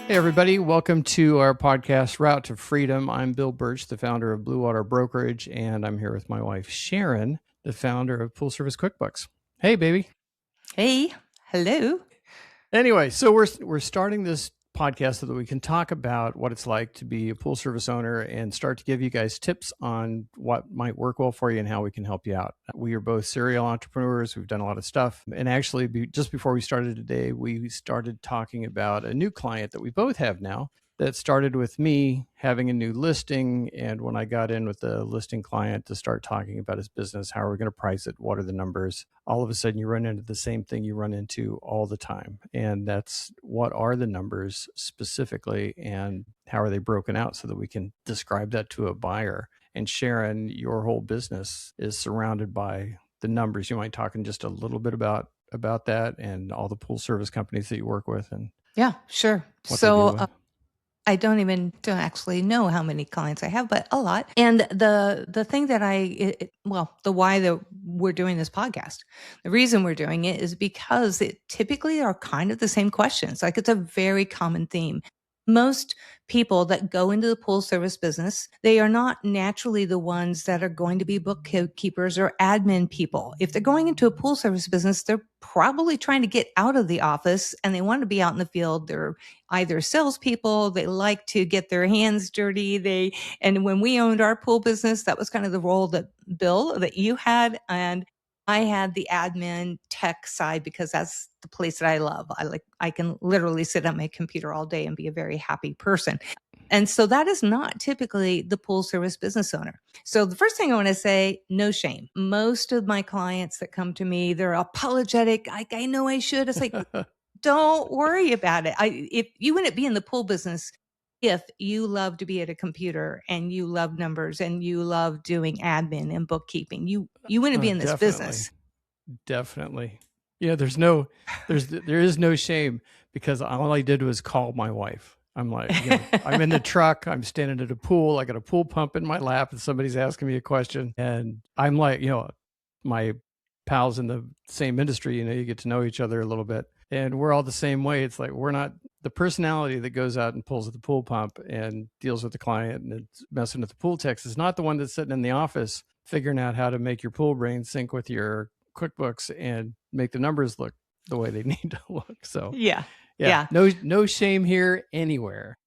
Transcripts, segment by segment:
Hey, everybody. Welcome to our podcast, Route to Freedom. I'm Bill Burch, the founder of Blue Water Brokerage, and I'm here with my wife, Sharon, the founder of Pool Service QuickBooks. Hey, baby. Hey, hello. Anyway, so we're starting this podcast so that we can talk about what it's like to be a pool service owner and start to give you guys tips on what might work well for you and how we can help you out. We are both serial entrepreneurs. We've done a lot of stuff. And actually, just before we started today, we started talking about a new client that we both have now that started with me having a new listing. And when I got in with the listing client to start talking about his business, how are we going to price it? What are the numbers? All of a sudden you run into the same thing you run into all the time. And that's, what are the numbers specifically and how are they broken out so that we can describe that to a buyer? And Sharon, your whole business is surrounded by the numbers. You might talk in just a little bit about that and all the pool service companies that you work with. And yeah, sure. So I don't actually know how many clients I have, but a lot. And the thing that the why that we're doing this podcast, the reason we're doing it is because it typically are kind of the same questions. Like, it's a very common theme. Most people that go into the pool service business, they are not naturally the ones that are going to be bookkeepers or admin people. If they're going into a pool service business, they're probably trying to get out of the office and they want to be out in the field. They're either salespeople, they like to get their hands dirty. And when we owned our pool business, that was kind of the role that Bill, that you had. And I had the admin tech side because that's the place that I love. I can literally sit at my computer all day and be a very happy person. And so that is not typically the pool service business owner. So the first thing I want to say, no shame. Most of my clients that come to me, they're apologetic. I know I should. It's like, don't worry about it. If you wouldn't be in the pool business, if you love to be at a computer and you love numbers and you love doing admin and bookkeeping, you wouldn't be in this business. Definitely. Yeah, there is no shame because all I did was call my wife. I'm like, I'm in the truck, I'm standing at a pool, I got a pool pump in my lap and somebody's asking me a question. And I'm like, my pals in the same industry, you get to know each other a little bit. And we're all the same way. It's like, we're not the personality that goes out and pulls at the pool pump and deals with the client and it's messing with the pool techs is not the one that's sitting in the office figuring out how to make your pool brain sync with your QuickBooks and make the numbers look the way they need to look. So yeah. No shame here anywhere.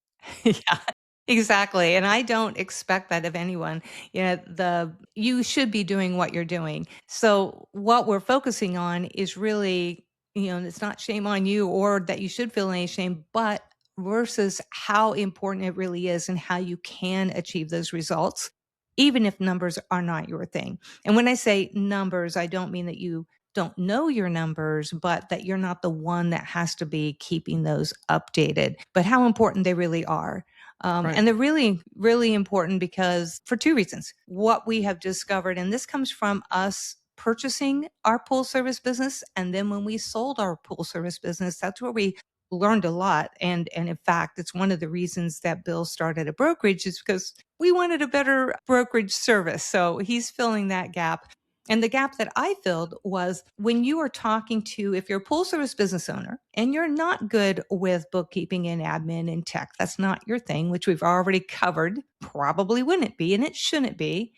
Yeah. Exactly. And I don't expect that of anyone. You should be doing what you're doing. So what we're focusing on is really, it's not shame on you or that you should feel any shame, but versus how important it really is and how you can achieve those results, even if numbers are not your thing. And when I say numbers, I don't mean that you don't know your numbers, but that you're not the one that has to be keeping those updated, but how important they really are. Right. And they're really, really important because for two reasons. What we have discovered, and this comes from us purchasing our pool service business. And then when we sold our pool service business, that's where we learned a lot. And in fact, it's one of the reasons that Bill started a brokerage is because we wanted a better brokerage service. So he's filling that gap. And the gap that I filled was when you are talking to, if you're a pool service business owner and you're not good with bookkeeping and admin and tech, that's not your thing, which we've already covered, probably wouldn't be, and it shouldn't be.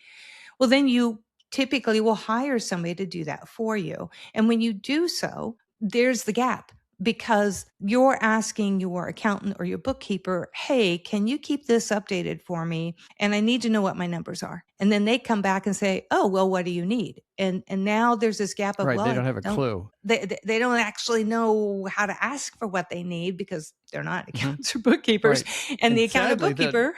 Well, then you typically will hire somebody to do that for you. And when you do so, there's the gap. Because you're asking your accountant or your bookkeeper, hey, can you keep this updated for me? And I need to know what my numbers are. And then they come back and say, oh, well, what do you need? And now there's this gap of, right, they don't have a clue. They don't actually know how to ask for what they need because they're not accountants or bookkeepers. Right. And the accountant bookkeeper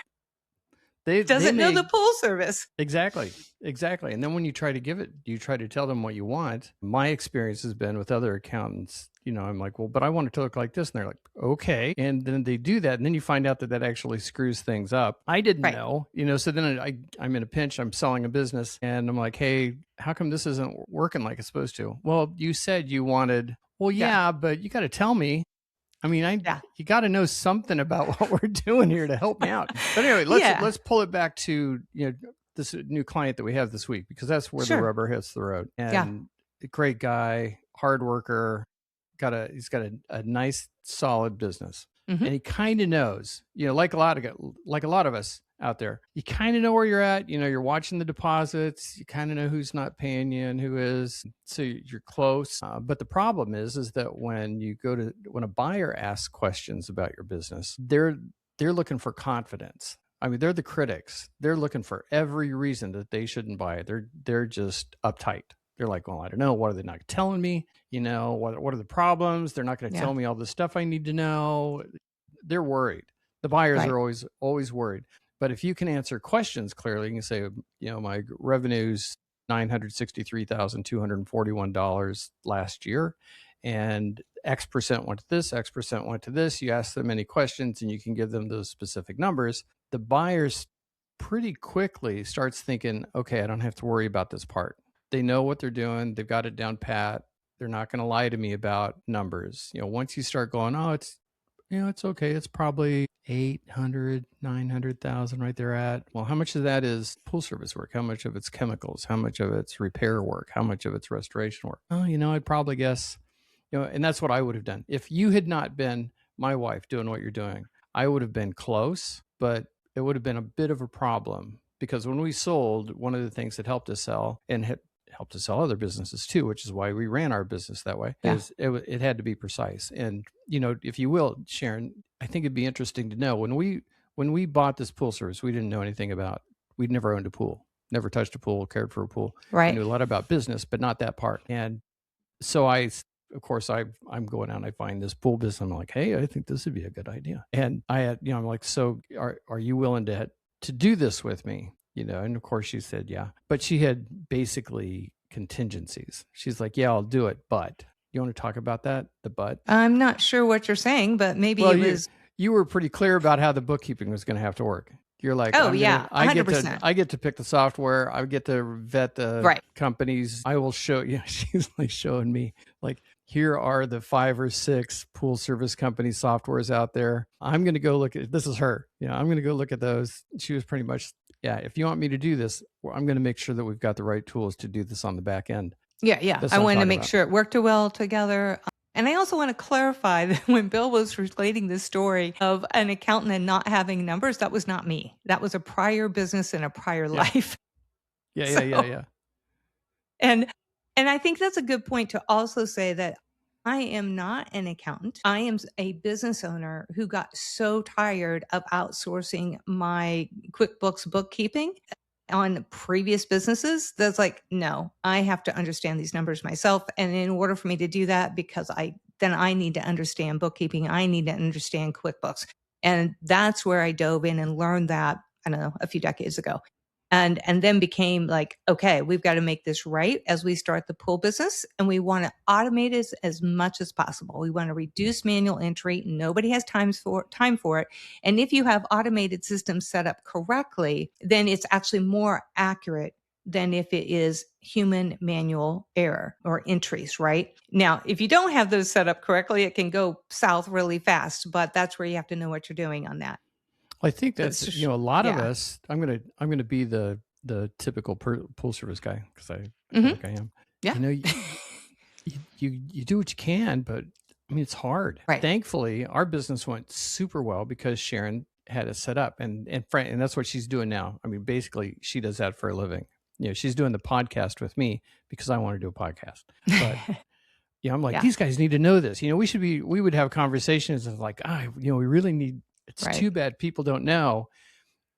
doesn't know the pool service. Exactly. And then when you try to tell them what you want. My experience has been with other accountants, I'm like, well, but I want it to look like this. And they're like, okay. And then they do that. And then you find out that actually screws things up. I didn't know, so then I'm in a pinch. I'm selling a business and I'm like, hey, how come this isn't working like it's supposed to? Well, you said you wanted, but you got to tell me. I mean, you got to know something about what we're doing here to help me out. But anyway, let's pull it back to, this new client that we have this week, because that's where the rubber hits the road. And a great guy, hard worker, he's got a nice, solid business. Mhm. and he kind of knows, like a lot of us out there, you kind of know where you're at. You're watching the deposits. You kind of know who's not paying you and who is. So you're close. But the problem is that when a buyer asks questions about your business, they're looking for confidence. I mean, they're the critics. They're looking for every reason that they shouldn't buy it. They're just uptight. They're like, well, I don't know. What are they not telling me? What are the problems? They're not going to tell me all the stuff I need to know. They're worried. The buyers are always worried. But if you can answer questions clearly, you can say, my revenue's $963,241 last year, and X percent went to this, X percent went to this. You ask them any questions and you can give them those specific numbers. The buyers pretty quickly starts thinking, okay, I don't have to worry about this part. They know what they're doing. They've got it down pat. They're not going to lie to me about numbers. Once you start going, oh, it's okay. It's probably 800, 900,000 right there at. Well, how much of that is pool service work? How much of it's chemicals? How much of it's repair work? How much of it's restoration work? Oh, I'd probably guess, and that's what I would have done. If you had not been my wife doing what you're doing, I would have been close, but it would have been a bit of a problem, because when we sold, one of the things that helped us sell and helped us sell other businesses too, which is why we ran our business that way, is it had to be precise. And, if you will, Sharon, I think it'd be interesting to know, when we bought this pool service, we didn't know anything about, we'd never owned a pool, never touched a pool, cared for a pool. Right. I knew a lot about business, but not that part. And so of course, I'm going out and I find this pool business. I'm like, hey, I think this would be a good idea. And I had, I'm like, so are you willing to do this with me? And of course she said, yeah, but she had basically contingencies. She's like, yeah, I'll do it. But you want to talk about that? The but? I'm not sure what you're saying, but maybe you were pretty clear about how the bookkeeping was going to have to work. You're like, oh, yeah, 100%. I get to pick the software. I get to vet the companies. I will show you. She's like showing me, like, here are the 5 or 6 pool service company softwares out there. I'm going to go look at, this is her. I'm going to go look at those. She was pretty much, yeah, if you want me to do this, I'm going to make sure that we've got the right tools to do this on the back end. Yeah. I wanted to make sure it worked well together. And I also want to clarify that when Bill was relating this story of an accountant and not having numbers, that was not me. That was a prior business in a prior life. Yeah. And I think that's a good point to also say that I am not an accountant. I am a business owner who got so tired of outsourcing my QuickBooks bookkeeping on previous businesses. That's like, no, I have to understand these numbers myself. And in order for me to do that, because I need to understand bookkeeping, I need to understand QuickBooks. And that's where I dove in and learned that, I don't know, a few decades ago. And then became like, okay, we've got to make this right as we start the pool business. And we want to automate it as much as possible. We want to reduce manual entry. Nobody has time for it. And if you have automated systems set up correctly, then it's actually more accurate than if it is human manual error or entries, right? Now, if you don't have those set up correctly, it can go south really fast, but that's where you have to know what you're doing on that. I think that's a lot of us. I'm gonna be the typical pool service guy, because I feel like I am. Yeah. You do what you can, but I mean, it's hard. Right. Thankfully, our business went super well because Sharon had it set up, and that's what she's doing now. I mean, basically, she does that for a living. She's doing the podcast with me because I want to do a podcast. But I'm like, these guys need to know this. We would have conversations of like, we really need. It's too bad people don't know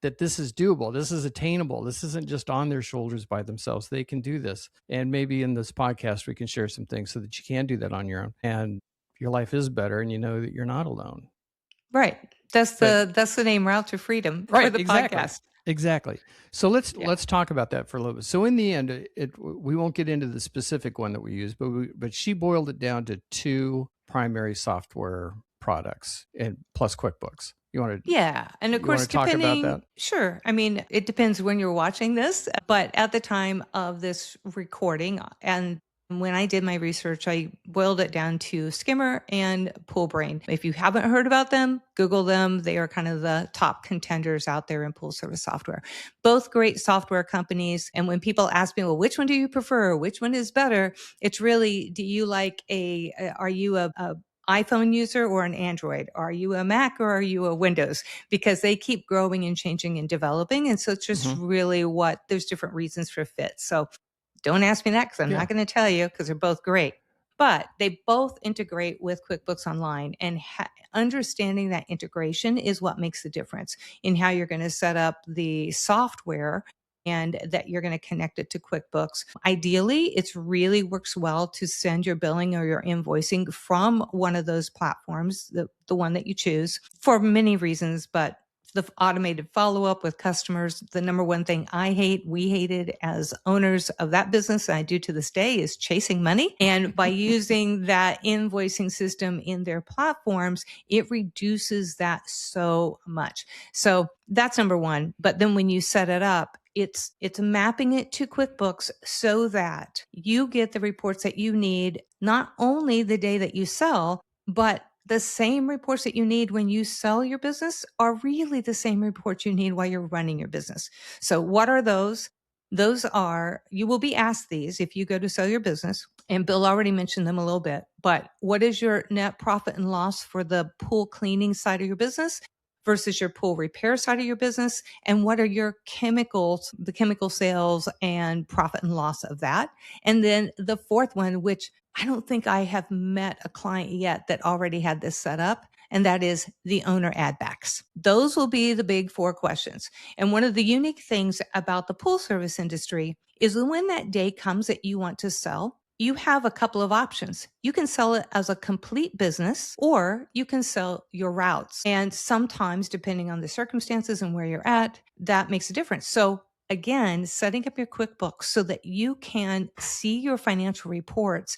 that this is doable. This is attainable. This isn't just on their shoulders by themselves. They can do this. And maybe in this podcast, we can share some things so that you can do that on your own. And your life is better, and you know that you're not alone. Right. That's the name, Route to Freedom, for the podcast. Exactly. So let's talk about that for a little bit. So in the end, we won't get into the specific one that we use, but she boiled it down to 2 primary software products and plus QuickBooks. You want to? Yeah. And of course, talk about that? Sure. I mean, it depends when you're watching this, but at the time of this recording and when I did my research, I boiled it down to Skimmer and PoolBrain. If you haven't heard about them, Google them. They are kind of the top contenders out there in pool service software. Both great software companies. And when people ask me, well, which one do you prefer? Which one is better? It's really, do you like are you a iPhone user or an Android? Are you a Mac or are you a Windows? Because they keep growing and changing and developing. And so it's just really there's different reasons for fit. So don't ask me that because I'm not going to tell you because they're both great. But they both integrate with QuickBooks Online, and understanding that integration is what makes the difference in how you're going to set up the software and that you're going to connect it to QuickBooks. Ideally, it really works well to send your billing or your invoicing from one of those platforms, the one that you choose, for many reasons, but the automated follow-up with customers, the number one thing we hated as owners of that business, and I do to this day, is chasing money. And by using that invoicing system in their platforms, it reduces that so much. So that's number one. But then when you set it up, it's mapping it to QuickBooks so that you get the reports that you need, not only the day that you sell, but the same reports that you need when you sell your business are really the same reports you need while you're running your business. So what are those? Those are, you will be asked these if you go to sell your business, and Bill already mentioned them a little bit, but what is your net profit and loss for the pool cleaning side of your business versus your pool repair side of your business? And what are your chemicals, the chemical sales and profit and loss of that? And then the fourth one, which I don't think I have met a client yet that already had this set up, and that is the owner add backs. Those will be the big four questions. And one of the unique things about the pool service industry is when that day comes that you want to sell, you have a couple of options. You can sell it as a complete business, or you can sell your routes. And sometimes, depending on the circumstances and where you're at, that makes a difference. So again, setting up your QuickBooks so that you can see your financial reports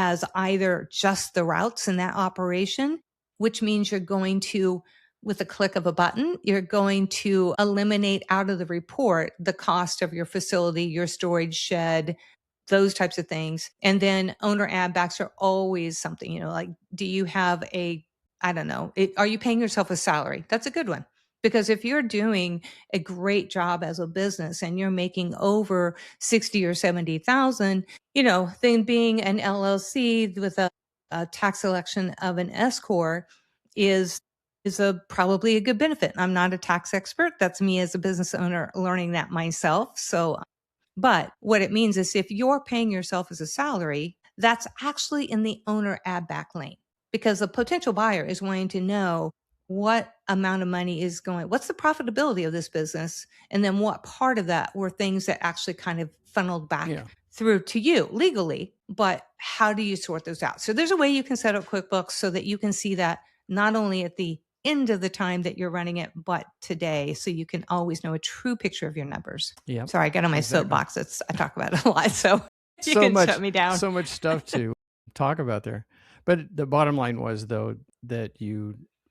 as either just the routes in that operation, which means you're going to, with a click of a button, you're going to eliminate out of the report the cost of your facility, your storage shed, those types of things. And then owner add backs are always something, like, do you have are you paying yourself a salary? That's a good one. Because if you're doing a great job as a business and you're making over 60 or 70,000, then being an LLC with a tax election of an S corp is probably a good benefit. I'm not a tax expert. That's me as a business owner learning that myself. But what it means is if you're paying yourself as a salary, that's actually in the owner add back lane, because a potential buyer is wanting to know what amount of money what's the profitability of this business? And then what part of that were things that actually kind of funneled back through to you legally, but how do you sort those out? So there's a way you can set up QuickBooks so that you can see that not only at the end of the time that you're running it, but today, so you can always know a true picture of your numbers. Yeah. Sorry, I got on my soapbox. I talk about it a lot, so you can shut me down. So much stuff to talk about there. But the bottom line was, though, that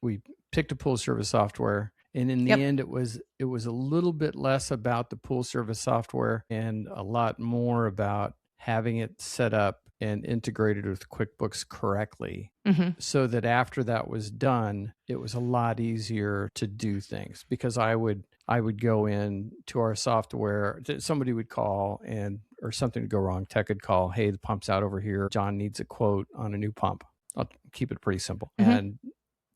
we picked a pool service software, and in the end, it was a little bit less about the pool service software and a lot more about having it set up and integrated with QuickBooks correctly, so that after that was done, it was a lot easier to do things. Because I would go in to our software, somebody would call or something would go wrong. Tech would call, hey, the pump's out over here. John needs a quote on a new pump. I'll keep it pretty simple. And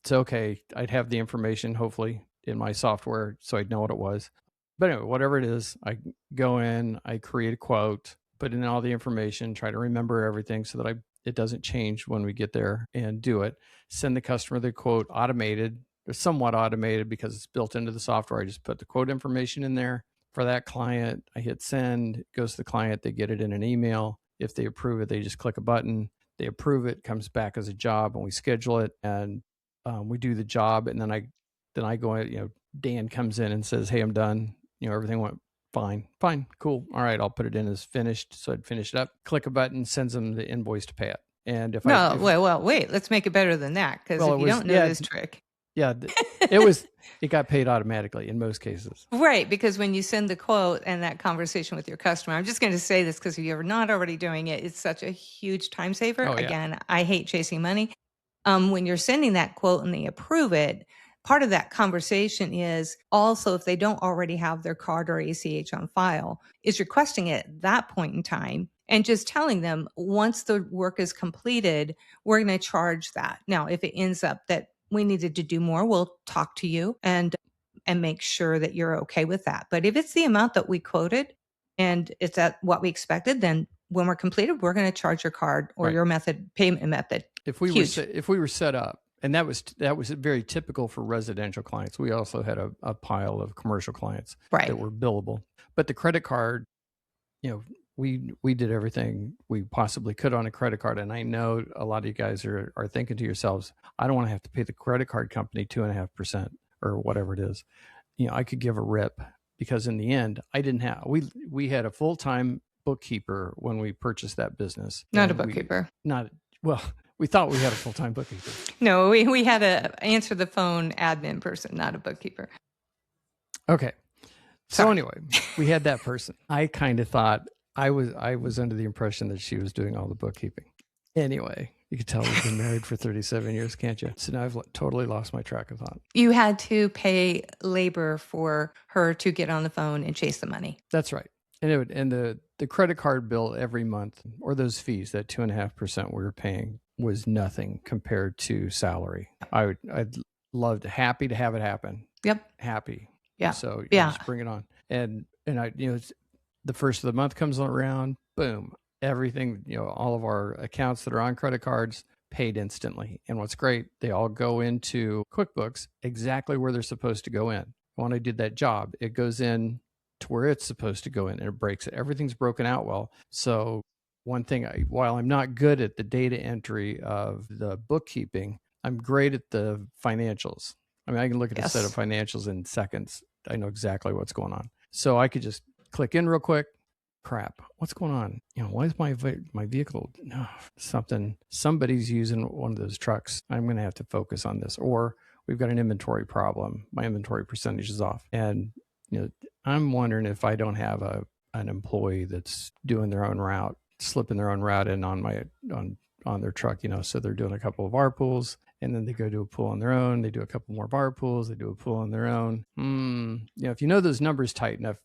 it's okay. I'd have the information hopefully in my software so I'd know what it was. But anyway, whatever it is, I go in, I create a quote, put in all the information, try to remember everything so that it doesn't change when we get there, and do it. Send the customer the quote automated, or somewhat automated because it's built into the software. I just put the quote information in there for that client. I hit send, it goes to the client. They get it in an email. If they approve it, they just click a button. They approve it, comes back as a job, and we schedule it, and we do the job. And then I go in, Dan comes in and says, hey, I'm done. Everything went fine, cool. All right, I'll put it in as finished. So I'd finish it up, click a button, sends them the invoice to pay it. And wait, let's make it better than that. Because if you don't know this trick. Yeah, it got paid automatically in most cases. Right, because when you send the quote and that conversation with your customer, I'm just going to say this because if you're not already doing it, it's such a huge time saver. Again, I hate chasing money. When you're sending that quote and they approve it, part of that conversation is also, if they don't already have their card or ACH on file, is requesting it at that point in time. and just telling them once the work is completed, we're going to charge that. Now, if it ends up that we needed to do more, we'll talk to you and make sure that you're okay with that. But if it's the amount that we quoted and it's at what we expected, then when we're completed, we're going to charge your card or Right. your payment method. If we Huge. were set up, and that was very typical for residential clients. We also had a pile of commercial clients Right. that were billable. But the credit card, we did everything we possibly could on a credit card. And I know a lot of you guys are thinking to yourselves, I don't want to have to pay the credit card company 2.5% or whatever it is. I could give a rip, because in the end, I didn't have, we had a full-time bookkeeper when we purchased that business. Not a bookkeeper. We thought we had a full-time bookkeeper. No, we had a answer the phone admin person, not a bookkeeper. Okay. Sorry. So anyway, we had that person. I kind of thought I was under the impression that she was doing all the bookkeeping. Anyway, you can tell we've been married for 37 years, can't you? So now I've totally lost my track of thought. You had to pay labor for her to get on the phone and chase the money. That's right. And the credit card bill every month, or those fees, that 2.5% we were paying, was nothing compared to salary. I'd happy to have it happen. Yep. Happy. Yeah. So just bring it on. And I, the first of the month comes around, boom, everything, all of our accounts that are on credit cards paid instantly. And what's great, they all go into QuickBooks exactly where they're supposed to go in. When I did that job, it goes in to where it's supposed to go in, and it breaks it. Everything's broken out well. So one thing, while I'm not good at the data entry of the bookkeeping, I'm great at the financials. I mean, I can look at a set of financials in seconds. I know exactly what's going on. So I could just click in real quick. Crap, what's going on? Why is my vehicle somebody's using one of those trucks? I'm going to have to focus on this. Or we've got an inventory problem. My inventory percentage is off. And I'm wondering if I don't have an employee that's doing their own route, slipping their own route in on their truck, so they're doing a couple of our pools, and then they go do a pool on their own. They do a couple more of our pools. They do a pool on their own. If you know those numbers tight enough,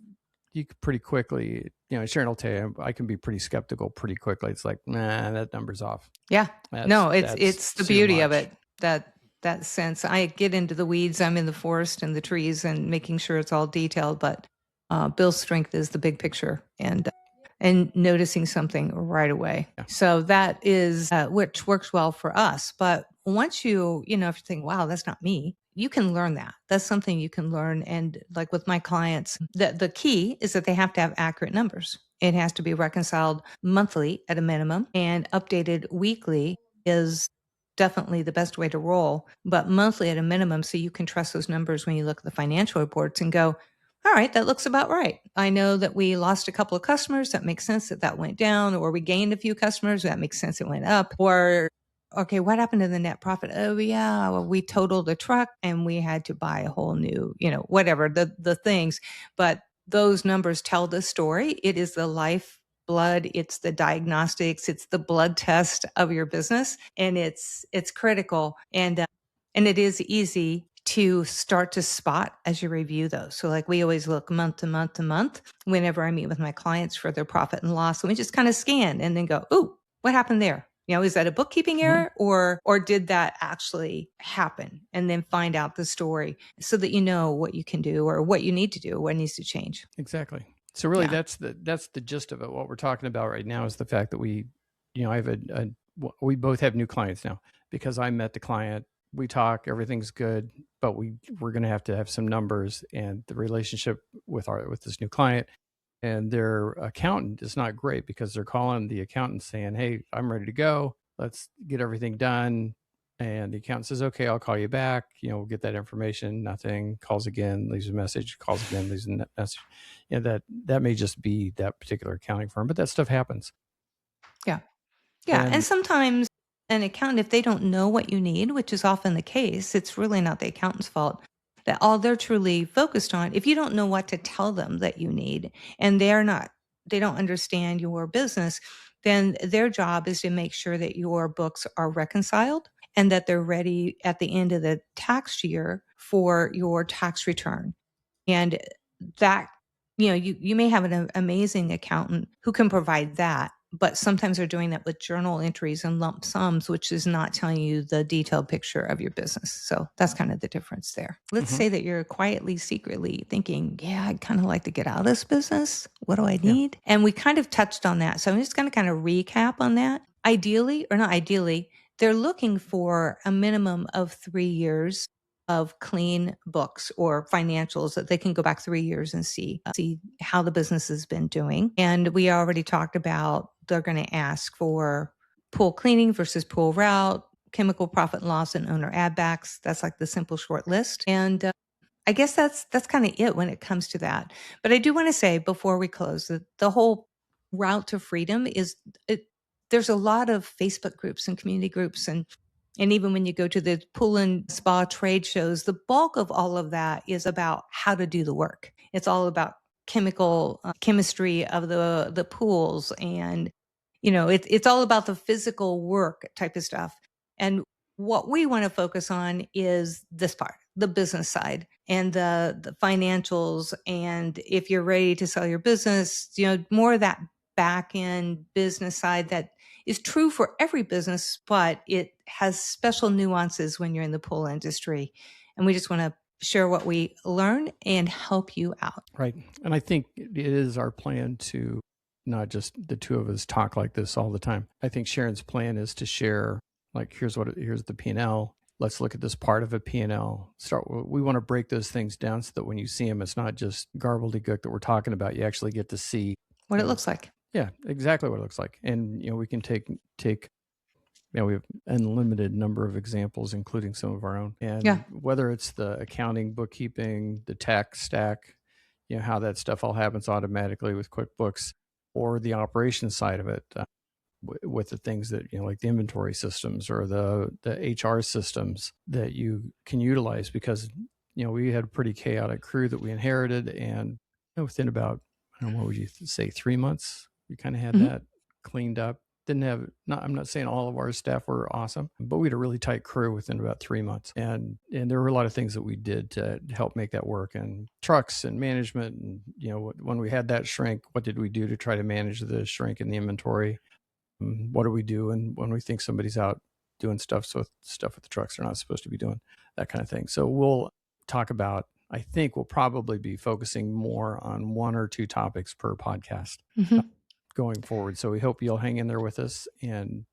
you could pretty quickly, Sharon will tell you, I can be pretty skeptical pretty quickly. It's like, nah, that number's off. Yeah. It's the beauty of it, that sense. I get into the weeds. I'm in the forest and the trees and making sure it's all detailed. But Bill's strength is the big picture and noticing something right away. Yeah. So that is which works well for us. But once if you think, wow, that's not me, you can learn that. That's something you can learn. And like with my clients, the key is that they have to have accurate numbers. It has to be reconciled monthly at a minimum, and updated weekly is definitely the best way to roll, but monthly at a minimum, so you can trust those numbers when you look at the financial reports and go, all right, that looks about right. I know that we lost a couple of customers. That makes sense that went down, or we gained a few customers. That makes sense. It went up. Or, okay, what happened to the net profit? Oh yeah, well, we totaled a truck and we had to buy a whole new, whatever the things. But those numbers tell the story. It is the lifeblood. It's the diagnostics. It's the blood test of your business, and it's critical. And it is easy to start to spot as you review those. So like we always look month to month to month whenever I meet with my clients for their profit and loss. And we just kind of scan and then go, ooh, what happened there? Is that a bookkeeping error or did that actually happen? And then find out the story so that you know what you can do or what you need to do, what needs to change. Exactly. So really that's the gist of it. What we're talking about right now is the fact that we both have new clients now, because I met the client. We talk, everything's good, but we're going to have some numbers, and the relationship with this new client and their accountant is not great, because they're calling the accountant saying, hey, I'm ready to go. Let's get everything done. And the accountant says, okay, I'll call you back. We'll get that information. Nothing. Calls again, leaves a message, calls again, leaves a message. That may just be that particular accounting firm, but that stuff happens. Yeah. Yeah. And sometimes an accountant, if they don't know what you need, which is often the case, it's really not the accountant's fault. That all they're truly focused on, if you don't know what to tell them that you need, and they don't understand your business, then their job is to make sure that your books are reconciled and that they're ready at the end of the tax year for your tax return. And that, you may have an amazing accountant who can provide that, but sometimes they're doing that with journal entries and lump sums, which is not telling you the detailed picture of your business. So that's kind of the difference there. Let's say that you're quietly, secretly thinking, yeah, I'd kind of like to get out of this business. What do I need? And we kind of touched on that. So I'm just going to kind of recap on that. Ideally, or not ideally, they're looking for a minimum of 3 years of clean books or financials that they can go back 3 years and see how the business has been doing. And we already talked about they're going to ask for pool cleaning versus pool route, chemical profit and loss, and owner add backs. That's like the simple short list. And I guess that's kind of it when it comes to that. But I do want to say before we close that the whole route to freedom is there's a lot of Facebook groups and community groups and even when you go to the pool and spa trade shows, the bulk of all of that is about how to do the work. It's all about chemistry of the pools, and it's all about the physical work type of stuff. And what we want to focus on is this part, the business side and the financials. And if you're ready to sell your business, more of that back end business side that is true for every business, but it has special nuances when you're in the pool industry. And we just want to share what we learn and help you out. Right. And I think it is our plan to not just the two of us talk like this all the time. I think Sharon's plan is to share, like, here's the P&L. Let's look at this part of a P&L. We want to break those things down so that when you see them, it's not just gobbledygook that we're talking about. You actually get to see what it looks like. Yeah, exactly what it looks like. And, we can take, we have unlimited number of examples, including some of our own. And whether it's the accounting, bookkeeping, the tech stack, how that stuff all happens automatically with QuickBooks, or the operations side of it, with the things that, like the inventory systems or the HR systems that you can utilize, because, we had a pretty chaotic crew that we inherited, and within about, I don't know, what would you say, 3 months, we kind of had that cleaned up. I'm not saying all of our staff were awesome, but we had a really tight crew within about 3 months. And there were a lot of things that we did to help make that work, and trucks and management. And, when we had that shrink, what did we do to try to manage the shrink in the inventory? What do we do? And when we think somebody's out doing stuff with the trucks they're not supposed to be doing, that kind of thing. So we'll talk about, I think we'll probably be focusing more on 1 or 2 topics per podcast going forward. So we hope you'll hang in there with us and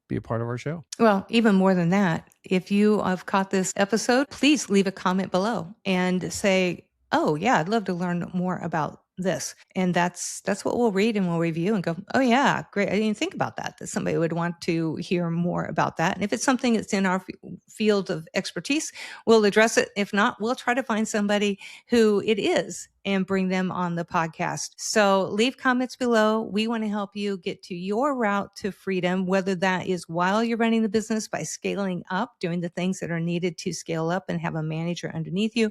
be a part of our show. Well, even more than that, if you have caught this episode, please leave a comment below and say, oh yeah, I'd love to learn more about this. And that's what we'll read and we'll review and go, oh yeah, great. I didn't think about that somebody would want to hear more about that. And if it's something that's in our field of expertise, we'll address it. If not, we'll try to find somebody who it is and bring them on the podcast. So leave comments below. We want to help you get to your route to freedom, whether that is while you're running the business by scaling up, doing the things that are needed to scale up and have a manager underneath you,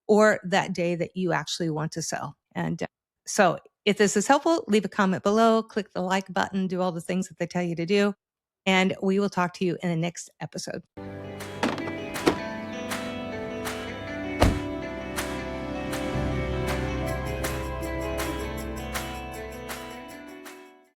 or that day that you actually want to sell. And so if this is helpful, leave a comment below, click the like button, do all the things that they tell you to do. And we will talk to you in the next episode.